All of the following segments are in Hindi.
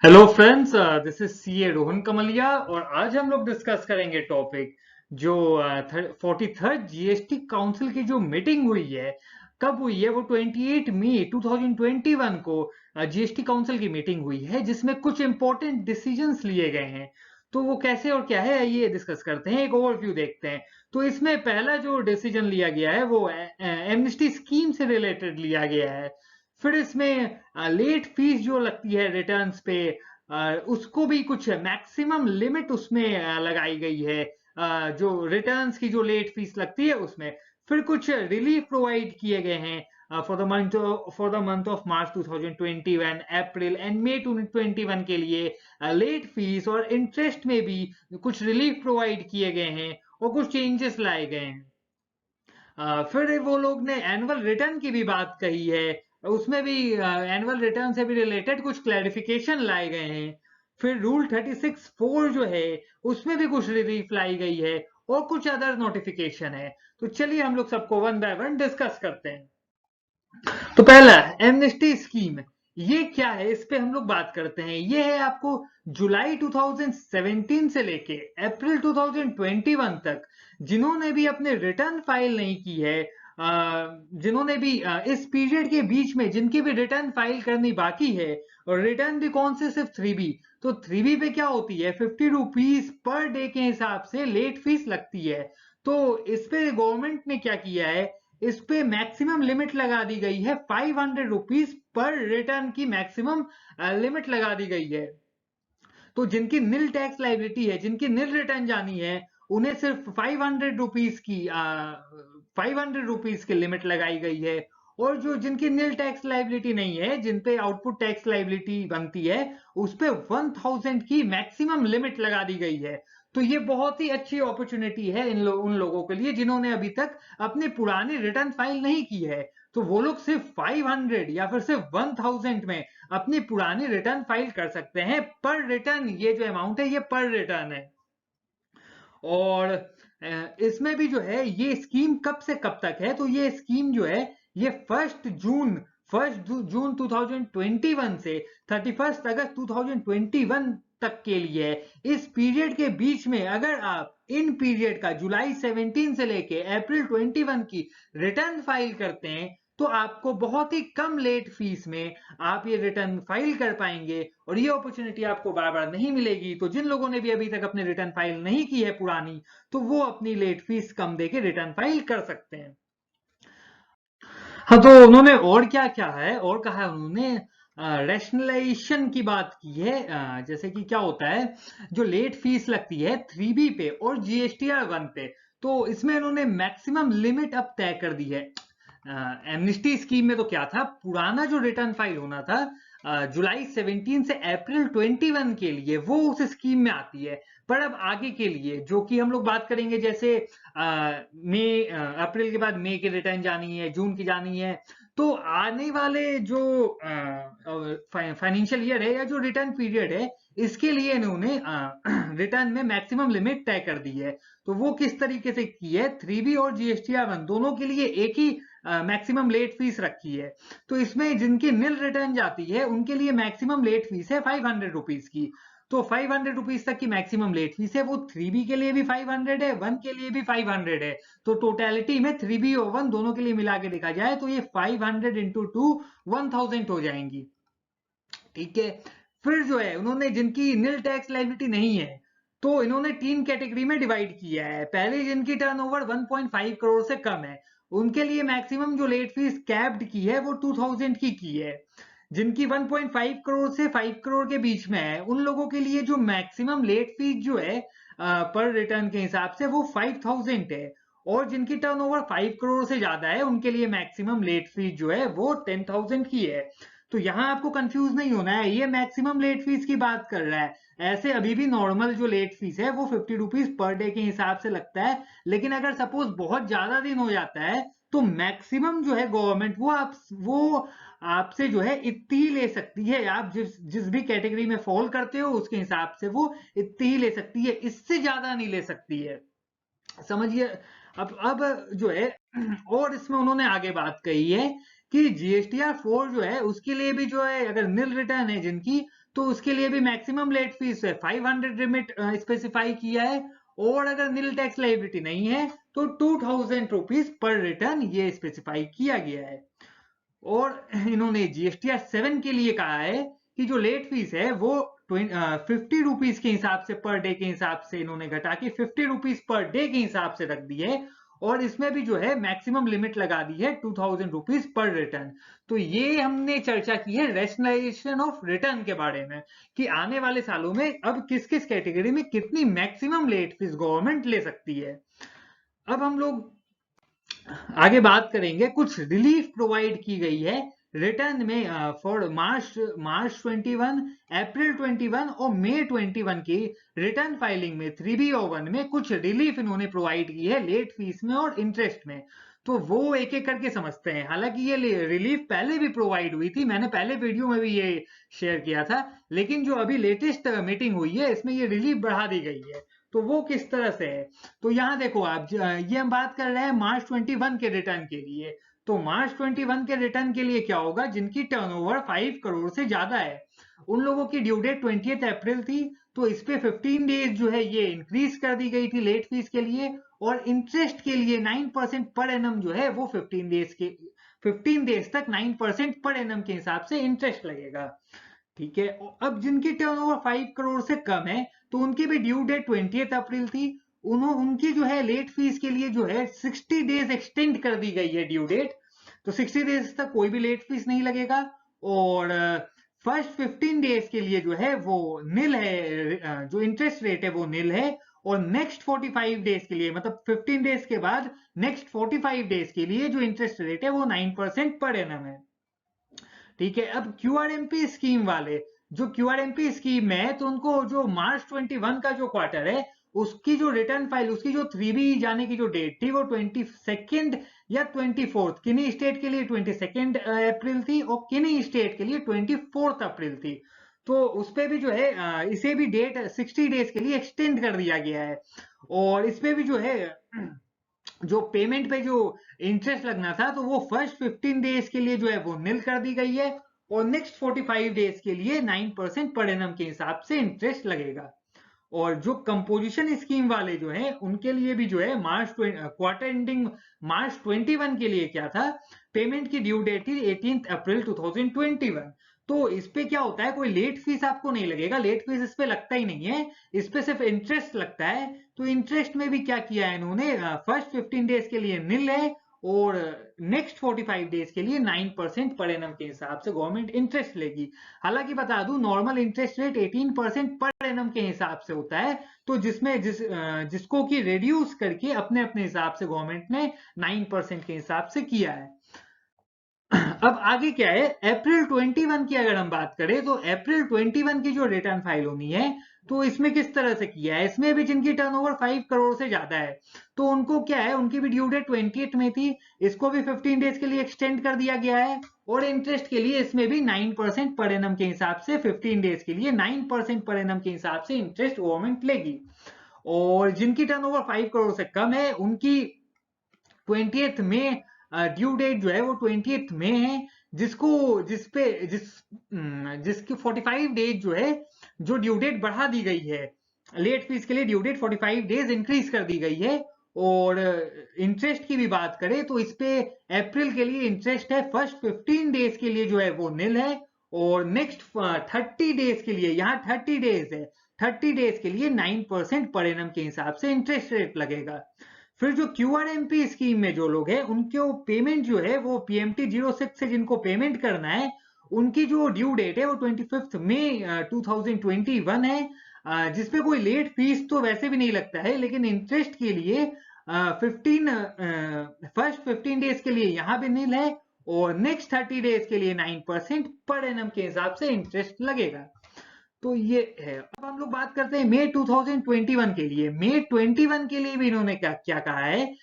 Hello friends, this is CA Rohan Kamlia और आज हम लोग डिस्कस करेंगे टॉपिक जो 43rd जीएसटी काउंसिल की जो मीटिंग हुई है। कब हुई है वो 28 मई 2021 को जीएसटी काउंसिल की मीटिंग हुई है जिसमें कुछ इंपॉर्टेंट डिसीजंस लिए गए हैं। तो वो कैसे और क्या है ये डिस्कस करते हैं, एक ओवरव्यू देखते हैं। तो इसमें पहला जो डिसीजन लिया गया है वो एमनेस्टी स्कीम से रिलेटेड लिया गया है। फिर इसमें लेट फीस जो लगती है रिटर्न्स पे, उसको भी कुछ मैक्सिमम लिमिट उसमें लगाई गई है। जो रिटर्न्स की जो लेट फीस लगती है उसमें फिर कुछ रिलीफ प्रोवाइड किए गए हैं for the month of March 2021, April and May 2021 के लिए लेट फीस और इंटरेस्ट में भी कुछ रिलीफ प्रोवाइड किए गए हैं और कुछ चेंजेस लाए गए हैं। फिर वो लोग ने एनुअल रिटर्न की भी बात कही है, उसमें भी एनुअल रिटर्न से भी रिलेटेड कुछ क्लैरिफिकेशन लाए गए हैं। फिर रूल 36(4) जो है उसमें भी कुछ रिलीफ लाई गई है और कुछ अदर नोटिफिकेशन है। तो चलिए हम लोग सबको वन बाय वन डिस्कस करते हैं। तो पहला एमनेस्टी स्कीम, ये क्या है इस पे हम लोग बात करते हैं। ये है आपको जुलाई 2017 से लेके अप्रैल 2021 तक जिन्होंने भी अपने रिटर्न फाइल नहीं की है, जिन्होंने भी इस पीरियड के बीच में जिनकी भी रिटर्न फाइल करनी बाकी है, और रिटर्न भी कौन से, सिर्फ 3B। तो 3B पे क्या होती है, 50 रुपीज पर डे के हिसाब से लेट फीस लगती है। तो इस पे गवर्नमेंट ने क्या किया है, इस पे मैक्सिमम लिमिट लगा दी गई है, 500 रुपीज पर रिटर्न की मैक्सिमम लिमिट लगा दी गई है। तो जिनकी नील टैक्स लाइबिलिटी है, जिनकी नील रिटर्न जानी है, उन्हें सिर्फ 500 रुपीज की लिमिट लगाई गई है। और जो जिनकी नील टैक्स लाइबिलिटी नहीं है, जिन पे आउटपुट टैक्स लाइबिलिटी बनती है, उस पे 1000 की मैक्सिमम लिमिट लगा दी गई है। तो ये बहुत ही अच्छी अपॉर्चुनिटी है उन लोगों के लिए जिन्होंने अभी तक अपनी पुरानी रिटर्न फाइल नहीं की है। तो वो लोग सिर्फ 500 या फिर सिर्फ 1000 में अपनी पुरानी रिटर्न फाइल कर सकते हैं। पर रिटर्न ये जो अमाउंट है ये पर रिटर्न है। और इसमें भी जो है ये स्कीम कब से कब तक है, तो ये स्कीम जो है ये फर्स्ट जून 2021 से 31 अगस्त 2021 तक के लिए है। इस पीरियड के बीच में अगर आप इन पीरियड का जुलाई 17 से लेके अप्रैल 21 की रिटर्न फाइल करते हैं तो आपको बहुत ही कम लेट फीस में आप ये रिटर्न फाइल कर पाएंगे। और ये अपॉर्चुनिटी आपको बार बार नहीं मिलेगी। तो जिन लोगों ने भी अभी तक अपनी रिटर्न फाइल नहीं की है पुरानी, तो वो अपनी लेट फीस कम देके रिटर्न फाइल कर सकते हैं। हाँ, तो उन्होंने और क्या क्या है और कहा है, उन्होंने रैशनलाइजेशन की बात की है। जैसे कि क्या होता है, जो लेट फीस लगती है 3B पे और GSTR 1 पे, तो इसमें इन्होंने मैक्सिमम लिमिट अब तय कर दी है। एमनेस्टी स्कीम में तो क्या था, पुराना जो रिटर्न फाइल होना था जुलाई 17 से अप्रैल 21 के लिए, वो उस स्कीम में आती है। पर अब आगे के लिए जो कि हम लोग बात करेंगे, जैसे मई, अप्रैल के बाद मई की रिटर्न जानी है, जून की जानी है, तो आने वाले जो फाइनेंशियल ईयर है या जो रिटर्न पीरियड है, इसके लिए इन्होंने रिटर्न में मैक्सिमम लिमिट तय कर दी है। तो वो किस तरीके से की है, 3B और GSTR 1 दोनों के लिए एक ही मैक्सिमम लेट फीस रखी है। तो इसमें जिनकी नील रिटर्न जाती है उनके लिए मैक्सिमम लेट फीस है 500 रुपीज की। तो 500 रुपीज तक की मैक्सिमम लेट फीस है, वो 3B के लिए भी 500 है, 1 के लिए भी 500 है। तो टोटलिटी में 3B और 1 दोनों के लिए मिला के देखा जाए तो ये 500 इंटू 2 1000 हो जाएंगी। ठीक है। फिर जो है उन्होंने जिनकी नील टैक्स लायबिलिटी नहीं है, तो इन्होंने 3 कैटेगरी में डिवाइड किया है। पहले जिनकी टर्नओवर 1.5 करोड़ से कम है, उनके लिए मैक्सिमम जो लेट फीस कैप्ड की है वो 2000 की है। जिनकी 1.5 करोड़ से 5 करोड़ के बीच में है, उन लोगों के लिए जो मैक्सिमम लेट फीस जो है पर रिटर्न के हिसाब से वो 5000 है। और जिनकी टर्नओवर 5 करोड़ से ज्यादा है उनके लिए मैक्सिमम लेट फीस जो है वो 10,000 की है। तो यहाँ आपको कंफ्यूज नहीं होना है, ये मैक्सिमम लेट फीस की बात कर रहा है। ऐसे अभी भी नॉर्मल जो लेट फीस है वो 50 रुपीज पर डे के हिसाब से लगता है। लेकिन अगर सपोज बहुत ज्यादा दिन हो जाता है तो मैक्सिमम जो है गवर्नमेंट वो आपसे जो है इतनी ही ले सकती है। आप जिस जिस भी कैटेगरी में फॉल करते हो उसके हिसाब से वो इतनी ही ले सकती है, इससे ज्यादा नहीं ले सकती है। समझिए। अब जो है और इसमें उन्होंने आगे बात कही है कि जीएसटीआर 4 जो है उसके लिए भी जो है अगर नील रिटर्न है जिनकी, तो उसके लिए भी मैक्सिमम लेट फीस है 500 रिमिट स्पेसिफाई किया है, और अगर नील टैक्स लाइबिलिटी नहीं है तो 2000 रुपीज पर रिटर्न ये स्पेसिफाई किया गया है। और इन्होंने जीएसटीआर 7 के लिए कहा है कि जो लेट फीस है वो 50 रुपीज के हिसाब से पर डे के हिसाब से इन्होंने घटा के 50 रुपीज पर डे के हिसाब से रख दी है, और इसमें भी जो है मैक्सिमम लिमिट लगा दी है 2000 रुपीज पर रिटर्न। तो ये हमने चर्चा की है रैशनलाइजेशन ऑफ रिटर्न के बारे में, कि आने वाले सालों में अब किस किस कैटेगरी में कितनी मैक्सिमम लेट फीस गवर्नमेंट ले सकती है। अब हम लोग आगे बात करेंगे, कुछ रिलीफ प्रोवाइड की गई है रिटर्न में फॉर मार्च 21, अप्रैल 21 और मई 21 की रिटर्न फाइलिंग में 3B01 में कुछ रिलीफ इन्होंने प्रोवाइड की है लेट फीस में और इंटरेस्ट में। तो वो एक एक करके समझते हैं। हालांकि ये रिलीफ पहले भी प्रोवाइड हुई थी, मैंने पहले वीडियो में भी ये शेयर किया था, लेकिन जो अभी लेटेस्ट मीटिंग हुई है इसमें ये रिलीफ बढ़ा दी गई है। तो वो किस तरह से है, तो यहाँ देखो आप, ये हम बात कर रहे हैं मार्च 21 के रिटर्न के लिए। तो मार्च 21 के रिटर्न के लिए क्या होगा, जिनकी टर्नओवर 5 करोड़ से ज्यादा है उन लोगों की ड्यू डेट 20 अप्रैल थी, तो इस पे 15 डेज जो है ये इंक्रीज कर दी गई थी लेट फीस के लिए, और इंटरेस्ट के लिए 9% पर एनम जो है वो 15 डेज तक 9% पर एनम के हिसाब से इंटरेस्ट लगेगा। ठीक है, अब जिनकी टर्नओवर 5 करोड़ से कम है तो उनकी भी ड्यू डेट 20 अप्रैल थी, उनकी जो है लेट फीस के लिए जो है 60 डेज एक्सटेंड कर दी गई है ड्यू डेट, तो 60 डेज तक कोई भी लेट फीस नहीं लगेगा। और फर्स्ट 15 डेज के लिए जो है वो निल है, जो इंटरेस्ट रेट है वो निल है, और नेक्स्ट 45 डेज के लिए, मतलब 15 डेज के बाद नेक्स्ट 45 डेज के लिए जो इंटरेस्ट रेट है वो 9% पर एनम है। ठीक है, अब क्यूआरएमपी स्कीम वाले, जो क्यूआरएमपी स्कीम में है तो उनको जो मार्च 21 का जो क्वार्टर है उसकी जो रिटर्न फाइल, उसकी जो 3B जाने की जो डेट थी वो 22 या 24, किन्हीं स्टेट के लिए 22 अप्रैल थी और किन्हीं स्टेट के लिए 24 अप्रैल थी। तो उस पे भी जो है इसे भी डेट 60 डेज के लिए एक्सटेंड कर दिया गया है, और इस पे भी जो है जो पेमेंट पे जो इंटरेस्ट लगना था तो वो फर्स्ट 15 डेज के लिए जो है वो निल कर दी गई है, और नेक्स्ट 45 डेज के लिए 9% पर एनम के हिसाब से इंटरेस्ट लगेगा। और जो कंपोजिशन स्कीम वाले जो हैं उनके लिए भी जो है क्वार्टर एंडिंग मार्च 21 के लिए क्या था, पेमेंट की ड्यू डेट थी 18 अप्रैल 2021। तो इस पे क्या होता है, कोई लेट फीस आपको नहीं लगेगा, लेट फीस इस पे लगता ही नहीं है, इस पे सिर्फ इंटरेस्ट लगता है। तो इंटरेस्ट में भी क्या किया है इन्होंने, फर्स्ट 15 डेज के लिए निल है और नेक्स्ट 45 डेज के लिए 9% पर एनम के हिसाब से गवर्नमेंट इंटरेस्ट लेगी। हालांकि बता दूं normal interest rate 18% per annum के हिसाब से होता है, तो जिसको कि रिड्यूस करके अपने अपने हिसाब से गवर्नमेंट ने 9% के हिसाब से किया है। अब आगे क्या है, अप्रैल 21 की अगर हम बात करें तो अप्रैल 21 की जो रिटर्न फाइल होनी है तो इसमें किस तरह से किया है, इसमें भी जिनकी टर्नओवर 5 करोड़ से ज्यादा है तो उनको क्या है, उनकी भी ड्यू डेट 28 में थी, इसको भी 15 डेज के लिए एक्सटेंड कर दिया गया है, और इंटरेस्ट के लिए इसमें भी 9% पर एनम के हिसाब से 15 डेज के लिए 9% पर एनम के हिसाब से इंटरेस्ट गवर्नमेंट लेगी। और जिनकी टर्नओवर 5 करोड़ से कम है उनकी 20th में ड्यू डेट जो है वो 20th में है, जिसकी 45 डेज जो है, जो ड्यू डेट बढ़ा दी गई है लेट फीस के लिए, ड्यू डेट 45 डेज इंक्रीज कर दी गई है। और इंटरेस्ट की भी बात करें तो इस पे अप्रैल के लिए इंटरेस्ट है फर्स्ट 15 डेज के लिए जो है वो निल है, और नेक्स्ट 30 डेज के लिए, यहाँ 30 डेज है, 30 डेज के लिए 9% पर एनम के हिसाब से इंटरेस्ट रेट लगेगा। फिर जो क्यूआरएमपी स्कीम में जो लोग हैं उनको पेमेंट जो है वो पीएमटी 06 से जिनको पेमेंट करना है उनकी जो ड्यू डेट है वो 25 मई 2021 है, जिसपे कोई लेट फीस तो वैसे भी नहीं लगता है, लेकिन इंटरेस्ट के लिए 15 डेज के लिए यहाँ भी नील है, और नेक्स्ट 30 डेज के लिए 9% पर एनम के हिसाब से इंटरेस्ट लगेगा। तो ये है। अब हम लोग बात करते हैं मई 2021 के लिए। मई 21 के लिए भी इन्होंने क्या क्या कहा है,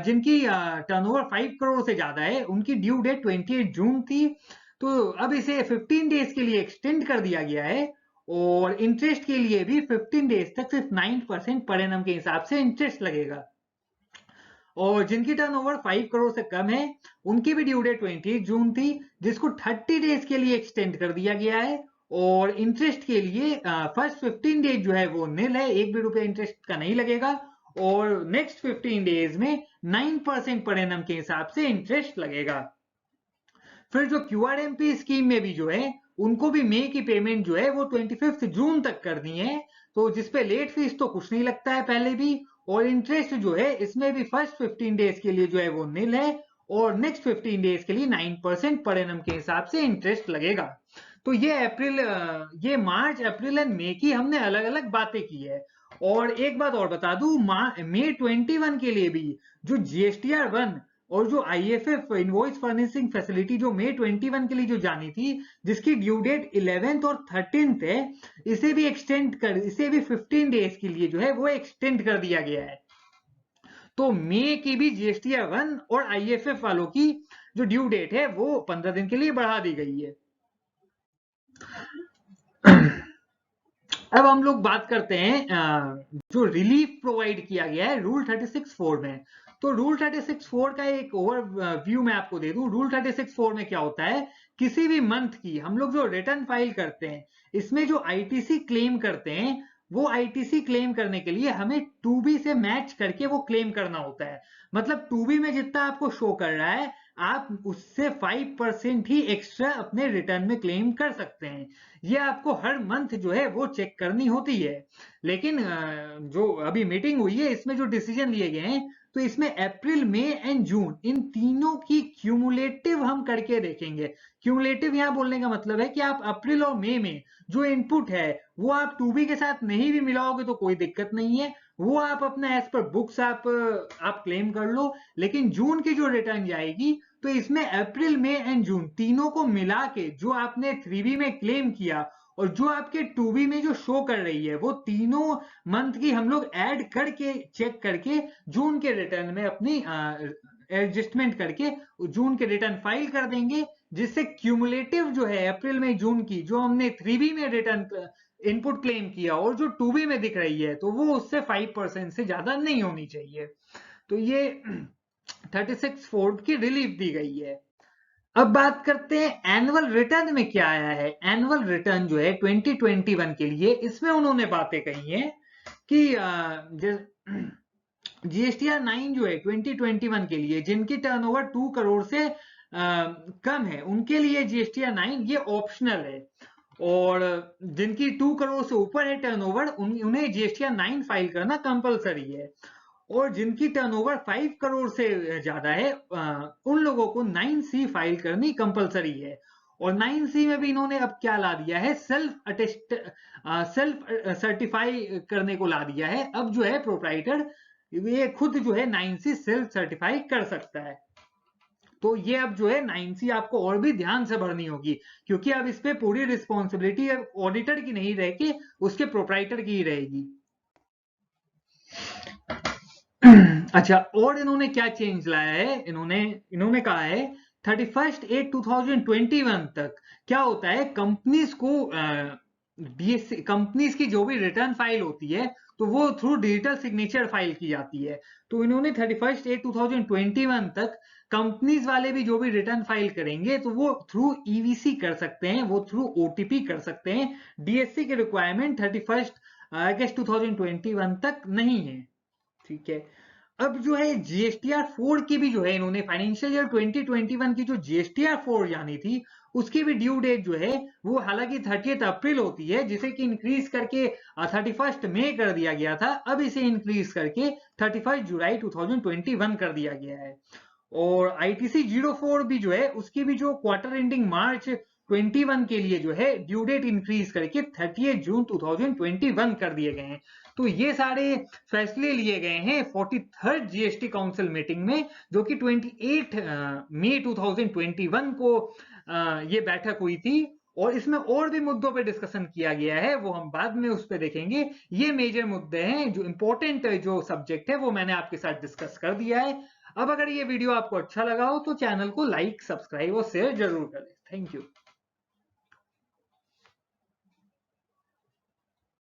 जिनकी टर्नओवर 5 करोड़ से ज्यादा है उनकी ड्यू डेट 28 जून थी, तो अब इसे 15 डेज के लिए एक्सटेंड कर दिया गया है, और इंटरेस्ट के लिए भी 15 डेज तक सिर्फ 9% पर एनम के हिसाब से इंटरेस्ट लगेगा। और जिनकी टर्नओवर 5 करोड़ से कम है उनकी भी ड्यू डेट 28 जून थी, जिसको 30 डेज के लिए एक्सटेंड कर दिया गया है। और इंटरेस्ट के लिए फर्स्ट 15 डेज जो है वो निल है, 1 भी रुपया इंटरेस्ट का नहीं लगेगा। और नेक्स्ट 15 डेज में 9% पर एनम के हिसाब से इंटरेस्ट लगेगा। फिर जो क्यूआरएमपी स्कीम में भी जो है उनको भी मई की पेमेंट जो है वो 25 जून तक करनी है, तो जिसपे लेट फीस तो कुछ नहीं लगता है पहले भी। और इंटरेस्ट जो है इसमें भी फर्स्ट 15 डेज के लिए जो है वो निल है, और नेक्स्ट 15 डेज के लिए 9% पर एनम के हिसाब से इंटरेस्ट लगेगा। तो ये मार्च, अप्रैल एंड मई की हमने अलग अलग बातें की है। और एक बात और बता दूं, मई 21 के लिए भी जो जीएसटीआर 1 और जो आईएफएफ इनवॉइस फर्निशिंग फैसिलिटी जो मई 21 के लिए जो जानी थी, जिसकी ड्यू डेट 11th और 13th है, इसे भी 15 डेज के लिए जो है वो एक्सटेंड कर दिया गया है। तो मई की भी जीएसटीआर 1 और आईएफएफ वालों की जो ड्यू डेट है वो 15 दिन के लिए बढ़ा दी गई है। अब हम लोग बात करते हैं जो रिलीफ प्रोवाइड किया गया है रूल 36(4) में। तो रूल 36(4) का एक ओवरव्यू मैं आपको दे दूं। रूल 36(4) में क्या होता है, किसी भी मंथ की हम लोग जो रिटर्न फाइल करते हैं, इसमें जो आईटीसी क्लेम करते हैं, वो आईटीसी क्लेम करने के लिए हमें 2B से मैच करके वो क्लेम करना होता है। मतलब 2B में जितना आपको शो कर रहा है, आप उससे 5% ही एक्स्ट्रा अपने रिटर्न में क्लेम कर सकते हैं। ये आपको हर मंथ जो है वो चेक करनी होती है। लेकिन जो अभी मीटिंग हुई है इसमें जो डिसीजन लिए गए हैं, तो इसमें अप्रैल, मई एंड जून इन तीनों की क्यूमुलेटिव हम करके देखेंगे। क्यूमुलेटिव यहाँ बोलने का मतलब है कि आप अप्रैल और मई में जो इनपुट है वो आप 2B के साथ नहीं भी मिलाओगे तो कोई दिक्कत नहीं है, वो आप अपना एज पर बुक्स आप क्लेम कर लो। लेकिन जून की जो रिटर्न जाएगी, तो इसमें अप्रैल, मई एंड जून तीनों को मिला के जो आपने 3B में क्लेम किया और जो आपके 2B में जो शो कर रही है, वो तीनों मंथ की हम लोग ऐड करके चेक करके जून के रिटर्न में अपनी एडजस्टमेंट करके जून के रिटर्न फाइल कर देंगे, जिससे क्यूमुलेटिव जो है अप्रैल में जून की जो हमने 3B में रिटर्न इनपुट क्लेम किया और जो 2B में दिख रही है, तो वो उससे 5% से ज्यादा नहीं होनी चाहिए। तो ये 36(4) की रिलीफ दी गई है। अब बात करते हैं एनुअल रिटर्न में क्या आया है। एनुअल रिटर्न जो है 2021 के लिए, इसमें उन्होंने बातें कही हैं कि जीएसटीआर 9 जो है 2021 के लिए जिनकी टर्नओवर 2 करोड़ से कम है, उनके लिए जीएसटीआर 9 ये ऑप्शनल है। और जिनकी 2 करोड़ से ऊपर है टर्नओवर, उन्हें जीएसटीआर 9 फाइल करना कंपलसरी है। और जिनकी टर्नओवर 5 करोड़ से ज्यादा है, उन लोगों को 9C फाइल करनी कंपलसरी है। और 9C में भी इन्होंने अब क्या ला दिया है, सेल्फ सर्टिफाई करने को ला दिया है। अब जो है प्रोप्राइटर ये खुद जो है 9C सेल्फ सर्टिफाई कर सकता है। तो ये अब जो है 9C आपको और भी ध्यान से भरनी होगी, क्योंकि अब इस पे पूरी रिस्पॉन्सिबिलिटी ऑडिटर की नहीं रहेगी, उसके प्रोप्राइटर की ही रहेगी। अच्छा, और इन्होंने क्या चेंज लाया है, इन्होंने कहा है 31/8/2021 तक क्या होता है, कंपनीज को डीएससी कंपनीज की जो भी रिटर्न फाइल होती है, तो वो थ्रू डिजिटल सिग्नेचर फाइल की जाती है। तो इन्होंने 31/8/2021 तक कंपनीज वाले भी जो भी रिटर्न फाइल करेंगे, तो वो थ्रू ईवीसी कर सकते हैं, वो थ्रू ओटीपी कर सकते हैं। डीएससी की रिक्वायरमेंट 31 अगस्त 2021 तक नहीं है। ठीक है। अब जो है जीएसटीआर 4 की भी जो है, इन्होंने फाइनेंशियल ईयर 2021 की जो जीएसटीआर 4 जानी थी, उसकी भी ड्यू डेट जो है वो हालांकि 30 अप्रैल होती है, जिसे कि इंक्रीज करके 31 मई कर दिया गया था। अब इसे इंक्रीज करके 31 जुलाई 2021 कर दिया गया है। और आईटीसी 04 भी जो है, उसकी भी जो क्वार्टर एंडिंग मार्च 21 के लिए जो है ड्यू डेट इंक्रीज करके 30 जून 2021 कर दिए गए हैं। तो ये सारे फैसले लिए गए हैं 43rd जीएसटी काउंसिल मीटिंग में, जो कि 28 मई 2021 को ये बैठक हुई थी। और इसमें और भी मुद्दों पे डिस्कशन किया गया है, वो हम बाद में उस पर देखेंगे। ये मेजर मुद्दे हैं, जो इंपॉर्टेंट जो सब्जेक्ट है वो मैंने आपके साथ डिस्कस कर दिया है। अब अगर ये वीडियो आपको अच्छा लगा हो तो चैनल को लाइक, सब्सक्राइब और शेयर जरूर करें। Thank you.